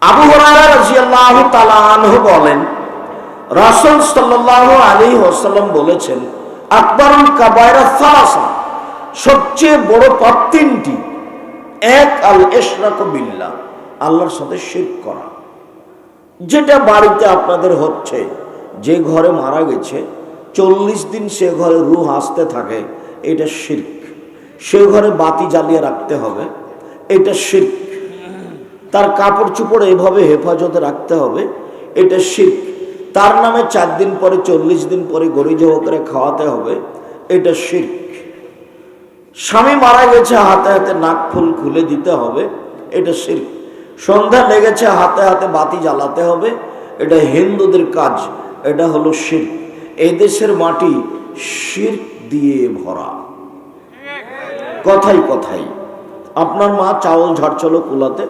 আবু হুরায়রা রাদিয়াল্লাহু তাআলা আনহু বলেন, রাসূল সাল্লাল্লাহু আলাইহি ওয়াসাল্লাম বলেছেন, আকবারুল কাবায়রা সালাসা, সবচেয়ে বড় পাপ তিনটি। এক, আল ইশরাকু বিল্লাহ, আল্লাহর সাথে শিরক করা। যেটা বাড়িতে আপনাদের হচ্ছে, যে ঘরে মারা গেছে 40 দিন সে ঘরে রূহ আসতে থাকে, এটা শিরক। সে ঘরে বাতি জ্বালিয়ে রাখতে হবে, এটা শিরক। তার কাপড় চোপড় এইভাবে হেফাজতে রাখতে হবে, এটা শিরক। তার নামে 4 দিন পরে 40 দিন পরে গরু জবাই করে খাওয়াতে হবে, এটা শিরক। স্বামী মারা গেছে, হাতে হাতে নাক ফুল খুলে দিতে হবে, এটা শিরক। সন্ধ্যা লেগেছে, হাতে হাতে বাতি জ্বালাতে হবে, এটা হিন্দুদের কাজ, এটা হলো শিরক। এই দেশের মাটি শিরক দিয়ে ভরা। কথাই কথাই আপনার মা চাউল ঝাড়ছিল কুলাতে,